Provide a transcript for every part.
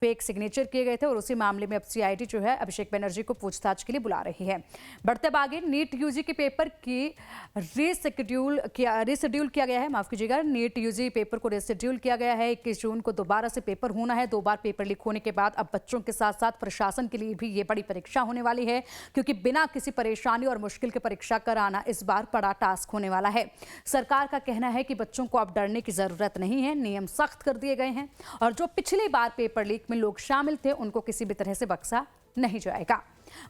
Fake signature किए गए थे और उसी मामले में अब सीआईडी जो है अभिषेक बनर्जी को पूछताछ के लिए बुला रही है। बढ़ते अब आगे, नीट यूजी के पेपर की रीशेड्यूल किया गया है। माफ कीजिएगा, नीट यूजी पेपर को रीशेड्यूल किया गया है। 21 जून को दोबारा से पेपर होना है। 2 बार पेपर लीक होने के बाद अब बच्चों के साथ साथ प्रशासन के लिए भी ये बड़ी परीक्षा होने वाली है, क्योंकि बिना किसी परेशानी और मुश्किल के परीक्षा कराना इस बार बड़ा टास्क होने वाला है। सरकार का कहना है कि बच्चों को अब डरने की जरूरत नहीं है, नियम सख्त कर दिए गए हैं और जो पिछली बार पेपर लीक में लोग शामिल थे उनको किसी भी तरह से बख्शा नहीं जाएगा।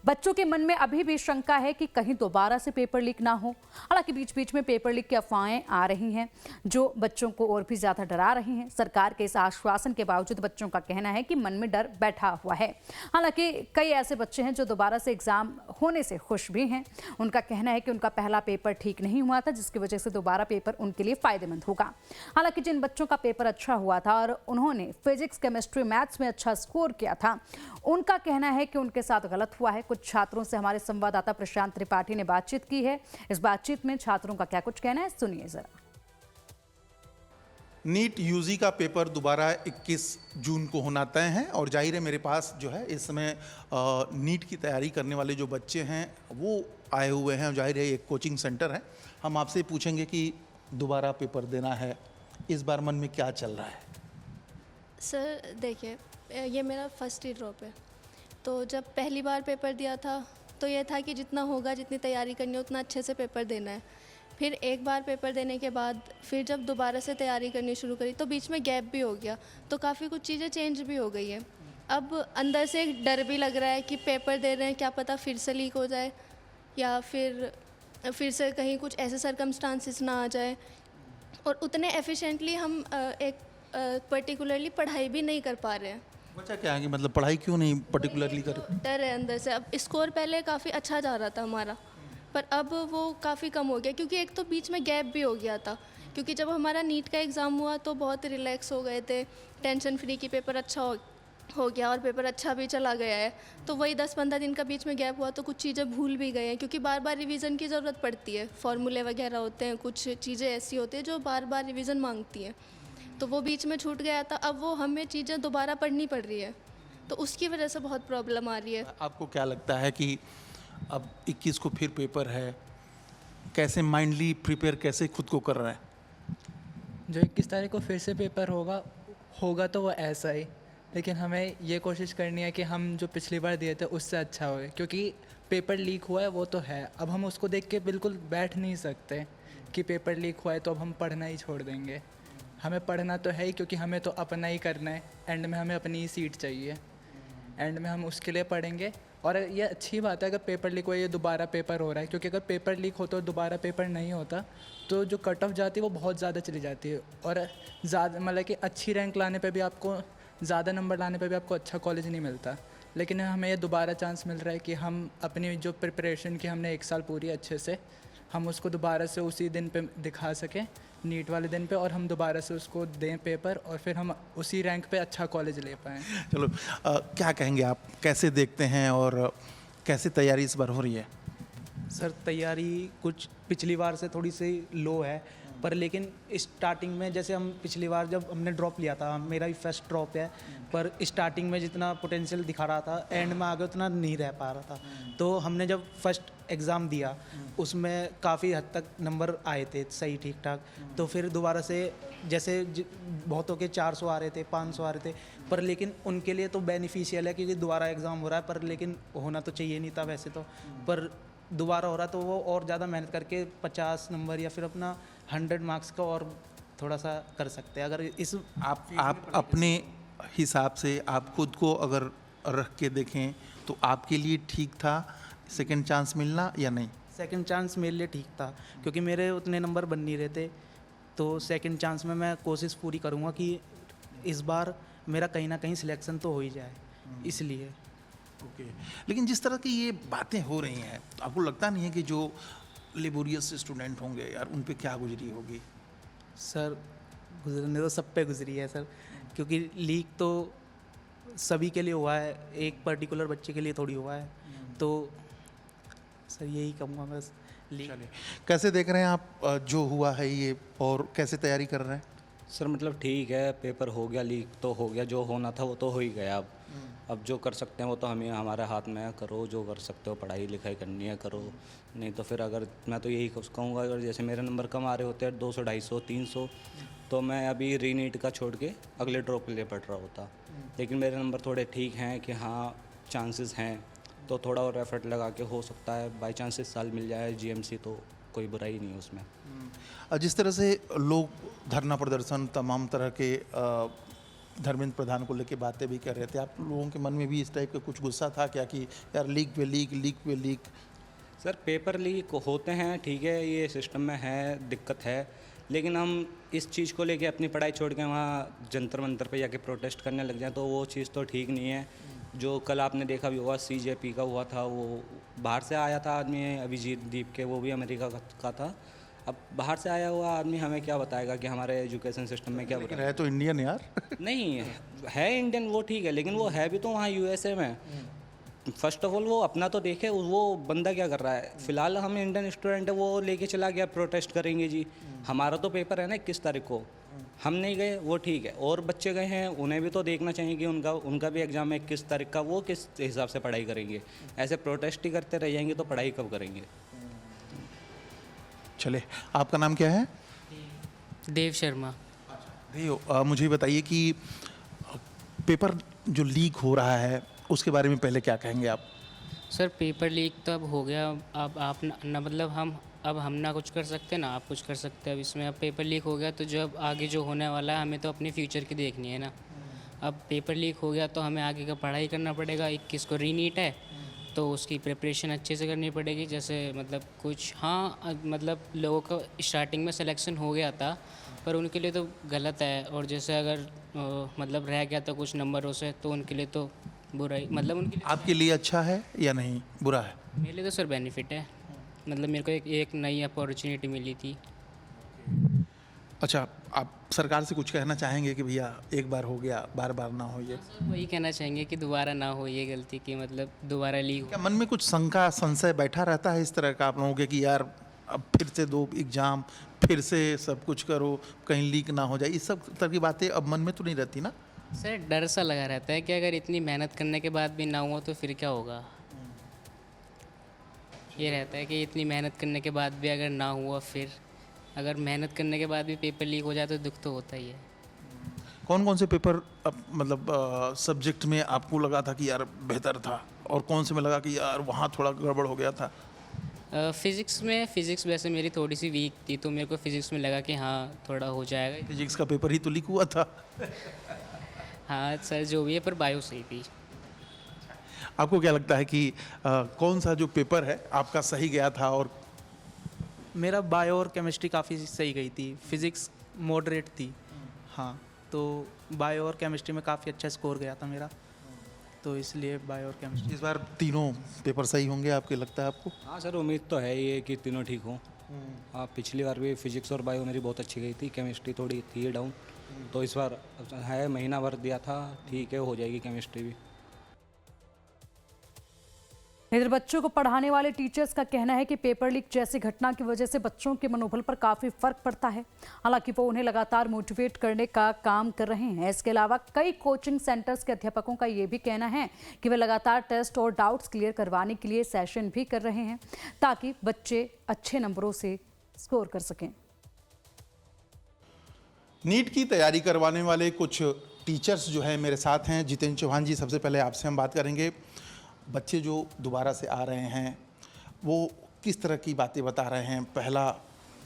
बच्चों के मन में अभी भी शंका है कि कहीं दोबारा से पेपर लीक ना हो। हालांकि बीच बीच में पेपर लीक की अफवाहें आ रही हैं जो बच्चों को और भी ज्यादा डरा रही हैं। सरकार के इस आश्वासन के बावजूद बच्चों का कहना है कि मन में डर बैठा हुआ है। हालांकि कई ऐसे बच्चे हैं जो दोबारा से एग्जाम होने से खुश भी हैं। उनका कहना है कि उनका पहला पेपर ठीक नहीं हुआ था, जिसकी वजह से दोबारा पेपर उनके लिए फायदेमंद होगा। हालांकि जिन बच्चों का पेपर अच्छा हुआ था और उन्होंने फिजिक्स, केमिस्ट्री, मैथ्स में अच्छा स्कोर किया था, उनका कहना है कि उनके साथ गलत हुआ है। कुछ छात्रों से हमारे संवाददाता प्रशांत त्रिपाठी ने बातचीत की है। इस बातचीत में छात्रों का क्या कुछ कहना है, सुनिए जरा। नीट यूजी का पेपर दोबारा 21 जून को होना तय है और जाहिर है मेरे पास जो है इस समय नीट की तैयारी करने वाले जो बच्चे हैं वो आए हुए हैं। जाहिर है एक कोचिंग सेंटर है। हम आपसे पूछेंगे कि दोबारा पेपर देना है, इस बार मन में क्या चल रहा है? सर देखिए, ये मेरा फर्स्ट ही ड्रॉप है। तो जब पहली बार पेपर दिया था तो ये था कि जितना होगा, जितनी तैयारी करनी है उतना अच्छे से पेपर देना है। फिर एक बार पेपर देने के बाद फिर जब दोबारा से तैयारी करनी शुरू करी तो बीच में गैप भी हो गया, तो काफ़ी कुछ चीज़ें चेंज भी हो गई है। अब अंदर से एक डर भी लग रहा है कि पेपर दे रहे हैं, क्या पता फिर से लीक हो जाए या फिर से कहीं कुछ ऐसे सरकमस्टांसिस ना आ जाए। और उतने एफिशिएंटली हम एक पर्टिकुलरली पढ़ाई भी नहीं कर पा रहे हैं। बच्चा क्या है कि मतलब पढ़ाई क्यों नहीं पर्टिकुलरली कर? डर है अंदर से। अब स्कोर पहले काफ़ी अच्छा जा रहा था हमारा, पर अब वो काफ़ी कम हो गया, क्योंकि एक तो बीच में गैप भी हो गया था। क्योंकि जब हमारा नीट का एग्ज़ाम हुआ तो बहुत रिलैक्स हो गए थे, टेंशन फ्री की पेपर अच्छा हो गया और पेपर अच्छा भी चला गया है। तो वही 10-15 दिन का बीच में गैप हुआ तो कुछ चीज़ें भूल भी गए हैं, क्योंकि बार बार रिवीजन की ज़रूरत पड़ती है। फॉर्मूले वगैरह होते हैं, कुछ चीज़ें ऐसी होती हैं जो बार बार रिवीजन मांगती हैं, तो वो बीच में छूट गया था। अब वो हमें चीज़ें दोबारा पढ़नी पड़ रही है, तो उसकी वजह से बहुत प्रॉब्लम आ रही है। आपको क्या लगता है कि अब 21 को फिर पेपर है, कैसे माइंडली प्रिपेयर कैसे खुद को कर रहा है? जो 21 तारीख को फिर से पेपर होगा तो वो ऐसा ही, लेकिन हमें ये कोशिश करनी है कि हम जो पिछली बार दिए थे उससे अच्छा होए, क्योंकि पेपर लीक हुआ है वो तो है। अब हम उसको देख के बिल्कुल बैठ नहीं सकते कि पेपर लीक हुआ है तो अब हम पढ़ना ही छोड़ देंगे। हमें पढ़ना तो है ही, क्योंकि हमें तो अपना ही करना है। एंड में हमें अपनी ही सीट चाहिए, एंड में हम उसके लिए पढ़ेंगे। और ये अच्छी बात है अगर पेपर लीक हुआ, ये दोबारा पेपर हो रहा है, क्योंकि अगर पेपर लीक होता और दोबारा पेपर नहीं होता तो जो कट ऑफ जाती है वो बहुत ज़्यादा चली जाती है। और ज़्यादा मतलब कि अच्छी रैंक लाने पे भी आपको, ज़्यादा नंबर लाने पे भी आपको अच्छा कॉलेज नहीं मिलता। लेकिन हमें ये दोबारा चांस मिल रहा है कि हम अपनी जो प्रिपरेशन की हमने 1 साल पूरी अच्छे से, हम उसको दोबारा से उसी दिन पे दिखा सकें, नीट वाले दिन पे, और हम दोबारा से उसको दें पेपर और फिर हम उसी रैंक पे अच्छा कॉलेज ले पाएँ। चलो क्या कहेंगे आप, कैसे देखते हैं और कैसे तैयारी इस बार हो रही है? सर तैयारी कुछ पिछली बार से थोड़ी सी लो है, पर लेकिन स्टार्टिंग में जैसे हम पिछली बार जब हमने ड्रॉप लिया था, मेरा भी फर्स्ट ड्रॉप है, पर स्टार्टिंग में जितना पोटेंशियल दिखा रहा था एंड में आगे उतना नहीं रह पा रहा था। तो हमने जब फर्स्ट एग्ज़ाम दिया उसमें काफ़ी हद तक नंबर आए थे सही ठीक ठाक। तो फिर दोबारा से जैसे बहुतों के 400 आ रहे थे, 500 आ रहे थे, पर लेकिन उनके लिए तो बेनिफिशियल है क्योंकि दोबारा एग्ज़ाम हो रहा है। पर लेकिन होना तो चाहिए नहीं था वैसे तो, पर दोबारा हो रहा तो वो और ज़्यादा मेहनत करके 50 नंबर या फिर अपना 100 मार्क्स का और थोड़ा सा कर सकते हैं। अगर इस आप अपने हिसाब से आप खुद को अगर रख के देखें तो आपके लिए ठीक था सेकंड चांस मिलना या नहीं? सेकंड चांस मेरे लिए ठीक था, क्योंकि मेरे उतने नंबर बन नहीं रहे थे। तो सेकंड चांस में मैं कोशिश पूरी करूँगा कि इस बार मेरा कहीं ना कहीं सिलेक्शन तो हो ही जाए, इसलिए। ओके। लेकिन जिस तरह की ये बातें हो रही हैं तो आपको लगता नहीं है कि जो लेबोरियस स्टूडेंट होंगे यार उन पे क्या गुजरी होगी? सर गुजरने तो सब पे गुजरी है सर, क्योंकि लीक तो सभी के लिए हुआ है, एक पर्टिकुलर बच्चे के लिए थोड़ी हुआ है। तो सर यही कहूँगा बस। चलिए, कैसे देख रहे हैं आप जो हुआ है ये और कैसे तैयारी कर रहे हैं? सर मतलब ठीक है, पेपर हो गया, लीक तो हो गया, जो होना था वो तो हो ही गया। अब जो कर सकते हैं वो तो हमें हमारे हाथ में है, करो जो कर सकते हो, पढ़ाई लिखाई करनी है करो, नहीं तो फिर अगर मैं तो यही कहूँगा, अगर जैसे मेरे नंबर कम आ रहे होते हैं 200 250 300, तो मैं अभी रीनीट का छोड़ के अगले ड्रॉप के लिए पढ़ रहा होता। लेकिन मेरे नंबर थोड़े ठीक हैं कि हाँ चांसेस हैं, तो थोड़ा और एफर्ट लगा के हो सकता है बाई चांस इस साल मिल जाए जीएमसी, तो कोई बुराई नहीं है उसमें। जिस तरह से लोग धरना प्रदर्शन तमाम तरह के धर्मेंद्र प्रधान को लेके बातें भी कर रहे थे, आप लोगों के मन में भी इस टाइप का कुछ गुस्सा था क्या कि यार लीक पे लीक, लीक पे लीक? सर पेपर लीक होते हैं, ठीक है, ये सिस्टम में है, दिक्कत है, लेकिन हम इस चीज़ को लेके अपनी पढ़ाई छोड़ के वहाँ जंतर मंतर पे जाके प्रोटेस्ट करने लग जाएं तो वो चीज़ तो ठीक नहीं है। जो कल आपने देखा भी होगा CJP का हुआ था, वो बाहर से आया था आदमी, अभिजीत दीप के, वो भी अमेरिका का था। अब बाहर से आया हुआ आदमी हमें क्या बताएगा कि हमारे एजुकेशन सिस्टम में क्या लेकिन है तो इंडियन यार। नहीं है इंडियन, वो ठीक है, लेकिन वो है भी तो वहाँ USA में। फर्स्ट ऑफ ऑल वो अपना तो देखे, वो बंदा क्या कर रहा है। फिलहाल हम इंडियन स्टूडेंट है, वो लेके चला गया प्रोटेस्ट करेंगे जी, हमारा तो पेपर है ना 21 तारीख को, हम नहीं गए वो ठीक है, और बच्चे गए हैं, उन्हें भी तो देखना चाहिए कि उनका भी एग्ज़ाम है 21 तारीख का, वो किस हिसाब से पढ़ाई करेंगे। ऐसे प्रोटेस्ट ही करते रह जाएंगे तो पढ़ाई कब करेंगे। चले, आपका नाम क्या है? देव शर्मा। देव, मुझे बताइए कि पेपर जो लीक हो रहा है उसके बारे में पहले क्या कहेंगे आप? सर पेपर लीक तो अब हो गया, अब आप ना मतलब हम ना कुछ कर सकते ना आप कुछ कर सकते हैं। अब इसमें अब पेपर लीक हो गया तो जो अब आगे जो होने वाला है हमें तो अपने फ्यूचर की देखनी है ना। अब पेपर लीक हो गया तो हमें आगे का पढ़ाई करना पड़ेगा। 21 को रीनीट है तो उसकी प्रिपरेशन अच्छे से करनी पड़ेगी। जैसे मतलब कुछ मतलब लोगों का स्टार्टिंग में सिलेक्शन हो गया था पर उनके लिए तो गलत है, और जैसे अगर मतलब रह गया था कुछ नंबरों से तो उनके लिए तो बुराई, मतलब उनके लिए आपके लिए अच्छा है या नहीं, बुरा है? मेरे लिए तो सर बेनिफिट है। मतलब मेरे को एक नई अपॉर्चुनिटी मिली थी। अच्छा, आप सरकार से कुछ कहना चाहेंगे कि भैया एक बार हो गया, बार बार ना हो ये? सर वही कहना चाहेंगे कि दोबारा ना हो ये गलती की, मतलब दोबारा लीक क्या मन में कुछ शंका संशय बैठा रहता है इस तरह का आप लोगों के कि यार अब फिर से दो एग्ज़ाम, फिर से सब कुछ करो, कहीं लीक ना हो जाए, इस सब तरह की बातें अब मन में तो नहीं रहती ना? सर डर सा लगा रहता है कि अगर इतनी मेहनत करने के बाद भी ना हुआ तो फिर क्या होगा। ये रहता है कि इतनी मेहनत करने के बाद भी अगर ना हुआ, फिर अगर मेहनत करने के बाद भी पेपर लीक हो जाए तो दुख तो होता ही है। कौन कौन से पेपर मतलब सब्जेक्ट में आपको लगा था कि यार बेहतर था, और कौन से में लगा कि यार वहाँ थोड़ा गड़बड़ हो गया था? फिज़िक्स वैसे मेरी थोड़ी सी वीक थी तो मेरे को फिज़िक्स में लगा कि हाँ थोड़ा हो जाएगा। फिजिक्स का पेपर ही तो लीक हुआ था। हाँ सर जो भी है, पर बायो सही थी। आपको क्या लगता है कि कौन सा जो पेपर है आपका सही गया था? और मेरा बायो और केमिस्ट्री काफ़ी सही गई थी, फिज़िक्स मॉडरेट थी। हाँ, तो बायो और केमिस्ट्री में काफ़ी अच्छा स्कोर गया था मेरा, तो इसलिए बायो और केमिस्ट्री। इस बार तीनों पेपर सही होंगे आपके, लगता है आपको? हाँ सर उम्मीद तो है ये कि तीनों ठीक हों। हाँ पिछली बार भी फिजिक्स और बायो मेरी बहुत अच्छी गई थी, केमिस्ट्री थोड़ी थी डाउन, तो इस बार है महीना भर दिया था, ठीक है हो जाएगी केमिस्ट्री भी। इधर बच्चों को पढ़ाने वाले टीचर्स का कहना है कि पेपर लीक जैसी घटना की वजह से बच्चों के मनोबल पर काफ़ी फर्क पड़ता है। हालांकि वो उन्हें लगातार मोटिवेट करने का काम कर रहे हैं। इसके अलावा कई कोचिंग सेंटर्स के अध्यापकों का ये भी कहना है कि वे लगातार टेस्ट और डाउट्स क्लियर करवाने के लिए सेशन भी कर रहे हैं ताकि बच्चे अच्छे नंबरों से स्कोर कर सकें। नीट की तैयारी करवाने वाले कुछ टीचर्स जो है मेरे साथ हैं। जितेंद्र चौहान जी, सबसे पहले आपसे हम बात करेंगे। बच्चे जो दोबारा से आ रहे हैं वो किस तरह की बातें बता रहे हैं? पहला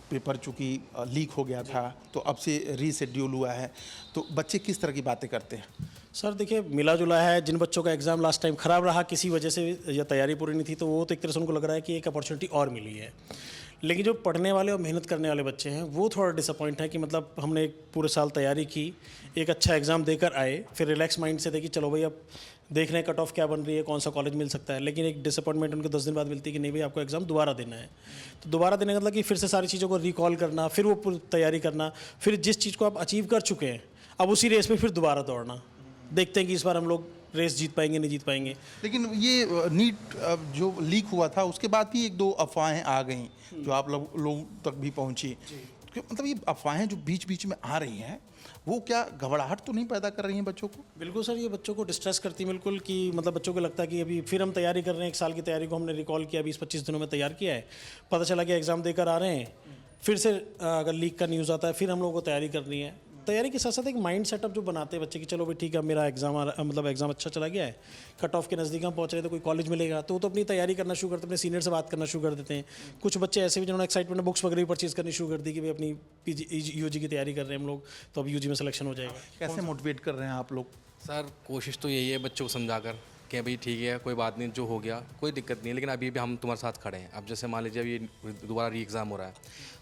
पेपर चूँकि लीक हो गया था तो अब से रीशेड्यूल हुआ है, तो बच्चे किस तरह की बातें करते हैं? सर देखिए, मिला जुला है। जिन बच्चों का एग्ज़ाम लास्ट टाइम ख़राब रहा किसी वजह से या तैयारी पूरी नहीं थी, तो वो तो एक तरह से उनको लग रहा है कि एक अपॉर्चुनिटी और मिली है। लेकिन जो पढ़ने वाले और मेहनत करने वाले बच्चे हैं वो थोड़ा डिसअपॉइंट है कि मतलब हमने एक पूरे साल तैयारी की, एक अच्छा एग्ज़ाम देकर आए, फिर रिलैक्स माइंड से थे कि चलो भाई अब देख रहे हैं कट ऑफ क्या बन रही है, कौन सा कॉलेज मिल सकता है। लेकिन एक डिसअपॉइंटमेंट उनको 10 दिन बाद मिलती है कि नहीं भाई आपको एग्ज़ाम दोबारा देना है। तो दोबारा देने का मतलब कि फिर से सारी चीज़ों को रिकॉल करना, फिर वो पूरी तैयारी करना, फिर जिस चीज़ को आप अचीव कर चुके हैं अब उसी रेस में फिर दोबारा दौड़ना। देखते हैं कि इस बार हम लोग रेस जीत पाएंगे नहीं जीत पाएंगे। लेकिन ये नीट जो लीक हुआ था उसके बाद भी एक दो अफवाहें आ गई जो आप लोग तक भी पहुंची। मतलब ये अफवाहें जो बीच बीच में आ रही हैं वो क्या घबराहट तो नहीं पैदा कर रही हैं बच्चों को? बिल्कुल सर, ये बच्चों को डिस्ट्रेस करती है बिल्कुल, कि मतलब बच्चों को लगता है कि अभी फिर हम तैयारी कर रहे हैं, 1 साल की तैयारी को हमने रिकॉल किया, 20-25 दिनों में तैयार किया है, पता चला कि एग्ज़ाम देकर आ रहे हैं, फिर से अगर लीक का न्यूज़ आता है फिर हम लोगों को तैयारी करनी है। तैयारी के साथ साथ एक माइंड सेटअप जो बनाते हैं बच्चे की, चलो भाई ठीक है मेरा एग्जाम मतलब एग्जाम अच्छा चला गया है, कट ऑफ के नज़दीक हम पहुंच रहे हैं तो कोई कॉलेज मिलेगा, तो वो तो अपनी तैयारी करना शुरू करते हैं, अपने सीनियर से बात करना शुरू कर देते हैं। कुछ बच्चे ऐसे भी जिन्होंने एक्साइटमेंट में बुक्स वगैरह भी परचेज करनी शुरू कर दी कि भाई अपनी यूजी की तैयारी कर रहे हैं हम लोग, तो अब यूजी में सिलेक्शन हो जाएगा। कैसे मोटिवेट कर रहे हैं आप लोग? सर कोशिश तो यही है बच्चों को समझाकर कि भाई ठीक है कोई बात नहीं, जो हो गया कोई दिक्कत नहीं है, लेकिन अभी भी हम तुम्हारे साथ खड़े हैं। अब जैसे मान लीजिए अभी दोबारा री एग्ज़ाम हो रहा है,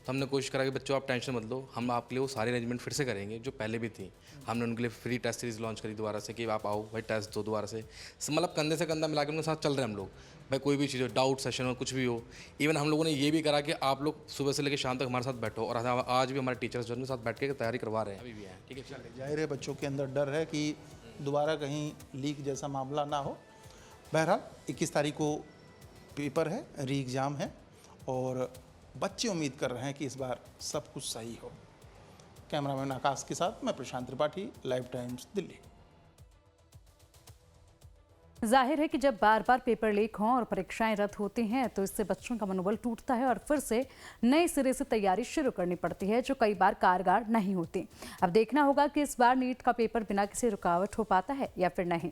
तो हमने कोशिश करा कि बच्चों आप टेंशन मत लो, हम आपके लिए वो सारी अरेंजमेंट फिर से करेंगे जो पहले भी थी। हमने उनके लिए फ्री टेस्ट सीरीज़ लॉन्च करी दोबारा से कि आप आओ भाई टेस्ट दो दोबारा से, मतलब कंधे से कंधा मिला के उनके साथ चल रहे हैं हम लोग। भाई कोई भी चीज़ हो, डाउट सेशन हो, कुछ भी हो, इवन हम लोगों ने ये भी करा कि आप लोग सुबह से लेकर शाम तक हमारे साथ बैठो, और आज भी हमारे टीचर्स जो उनके साथ बैठ के तैयारी करवा रहे हैं अभी भी हैं। ठीक है, जाहिर है बच्चों के अंदर डर है कि दोबारा कहीं लीक जैसा मामला ना हो। बहरहाल 21 तारीख को पेपर है, री एग्ज़ाम है, और बच्चे उम्मीद कर रहे हैं कि इस बार सब कुछ सही हो। कैमरामैन आकाश के साथ मैं प्रशांत त्रिपाठी, लाइव टाइम्स, दिल्ली। जाहिर है कि जब बार बार पेपर लीक हों और परीक्षाएं रद्द होती हैं तो इससे बच्चों का मनोबल टूटता है और फिर से नए सिरे से तैयारी शुरू करनी पड़ती है, जो कई बार कारगर नहीं होती। अब देखना होगा कि इस बार नीट का पेपर बिना किसी रुकावट हो पाता है या फिर नहीं।